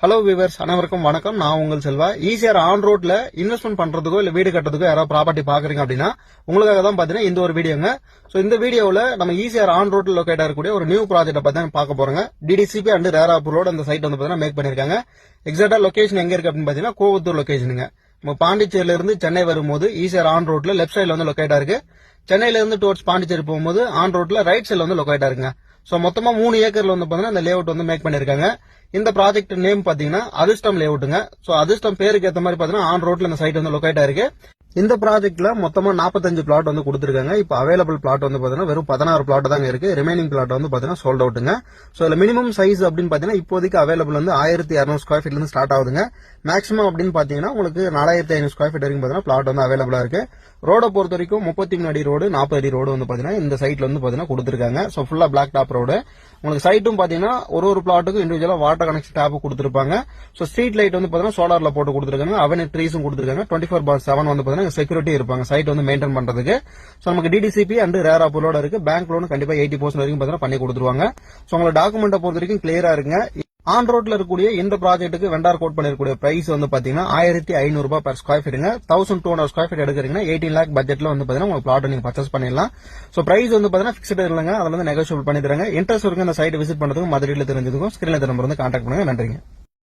Hello viewers, அனைவருக்கும் வணக்கம். நான் உங்கள் செல்வா. ஈசிஆர் ஆன் ரோட்ல இன்வெஸ்ட்மெண்ட் பண்றதுக்கோ இல்ல வீடு கட்டுறதுக்கோ யாராவது ப்ராப்பர்ட்டி பாக்குறீங்க அப்படின்னா உங்களுக்காக தான் பாத்தீங்கன்னா இந்த ஒரு வீடியோங்க. சோ இந்த வீடியோல நம்ம ஈசிஆர் ஆன் ரோட்ல லொகேட் ஆகக்கூடிய ஒரு நியூ ப்ராஜெக்ட் பத்தி பார்க்க போறோங்க. டிடிசிபி அண்ட் ரேராப்பூர் ரோடு அந்த சைட் வந்து பாத்தீங்கன்னா மேக் பண்ணிருக்காங்க. எக்ஸாக்டா லொகேஷன் எங்க இருக்கு அப்படின்னு பாத்தீங்கன்னா கோவத்தூர் லொகேஷனுங்க. நம்ம பாண்டிச்சேரியில இருந்து சென்னை வரும்போது ஈசிஆர் ஆன் ரோட்ல லெப்ட் சைட்ல வந்து லொகேட் ஆயிருக்கு. சென்னையில இருந்து டுவர்ட்ஸ் பாண்டிச்சேரி போகும்போது ஆன் ரோட்ல ரைட் சைட்ல வந்து லொகேட் ஆயிருங்க. சோ மொத்தமா 3 ஏக்கர்ல வந்து பாத்தீங்கன்னா இந்த லேஅவுட் வந்து மேக் பண்ணிருக்காங்க. இந்த ப்ராஜெக்ட் நேம் பாத்தீங்கன்னா அதிர்ஷ்டம் லேஅவுட்டுங்க. சோ அதிர்ஷ்டம் பேருக்கு ஏத்த மாதிரி பாத்தீங்கன்னா ஆன் ரோட்ல இந்த சைட் வந்து லொகேட் ஆயிருக்கு. இந்த ப்ராஜெக்ட்ல மொத்தமா 45 பிளாட் வந்து கொடுத்திருக்காங்க. இப்ப அவைலபிள் பிளாட் வந்து பாத்தீங்கன்னா வெறும் 16 பிளாட் தாங்க இருக்கு. ரிமைனிங் பிளாட் வந்து பாத்தீங்கன்னா சோல்ட் அவுட்டுங்க. சோ இதுல மினிமம் சைஸ் அப்படின்னு பாத்தீங்கன்னா இப்போதைக்கு அவைலபிள் வந்து 1200 ஸ்கொயர் ஃபீட்ல இருந்து ஸ்டார்ட் ஆகுதுங்க. மேக்ஸிமம் அப்படின்னு பாத்தீங்கன்னா உங்களுக்கு 4500 ஸ்கொயர் ஃபீட் வரைக்கும் பாத்தீங்கன்னா பிளாட் வந்து அவைலபிளா இருக்கு. ரோட பொறுத்த வரைக்கும் 33 அடி ரோடு 40 அடி ரோடு வந்து பாத்தீங்கன்னா இந்த சைட்ல வந்து பாத்தீங்கன்னா கொடுத்திருக்காங்க. சோ ஃபுல்லா பிளாக் டாப் ரோடு. உங்களுக்கு சைட்டும் பாத்தீங்கன்னா ஒரு பிளாட்டுக்கு இண்டிவிஜுவலா வாட்டர் கனெக்ஷன் டேப் கொடுத்திருப்பாங்க. சோ ஸ்ட்ரீட் லைட் வந்து பாத்தீங்கன்னா சோலார்ல போட்டு கொடுத்திருக்காங்க. அவென்யூ ட்ரீஸும் கொடுத்திருக்காங்க. 24/7 வந்து பாத்தீங்கன்னா செக்யூரிட்டி இருப்பாங்க சைட் வந்து மெயின்டைன் பண்றதுக்கு. சோ நமக்கு டிடிசிபி அண்ட் ரேராப்பூர் லோட இருக்கு. பேங்க் லோன் கண்டிப்பா 80% வரைக்கும் பாத்தீங்கன்னா பண்ணி கொடுத்துருவாங்க. சோ உங்களோட டாக்குமெண்ட்டை பொறுத்த வரைக்கும் கிளியரா இருக்குங்க. ஆன் ரோட்ல இருக்கக்கூடிய இந்த ப்ராஜெக்ட்டுக்கு வெண்டார் கோட் பண்ணிருக்கக்கூடிய பிரைஸ் வந்து பாத்தீங்கன்னா 1500 ரூபாய் per ஸ்கொயர் ஃபீட்டுங்க. 1200 ஸ்கொயர் ஃபீட் எடுக்கிறீங்கன்னா 18 lakh பட்ஜெட்ல வந்து பாத்தீங்கன்னா உங்களுக்கு பிளாட் நீங்க பர்ச்சேஸ் பண்ணிடலாம். சோ பிரைஸ் வந்து பாத்தீங்கன்னா பிக்ஸ்ட் இல்லைங்க. அதுல வந்து நெகோஷியபிள் பண்ணி தராங்க. இன்ட்ரெஸ்ட் இருக்கு அந்த சைட் விசிட் பண்றதுக்கு மதுரையில தெரிஞ்சதுக்கும் ஸ்கிரீன்ல நம்பர் வந்து கான்டாக்ட் பண்ணுங்க. நன்றிங்க.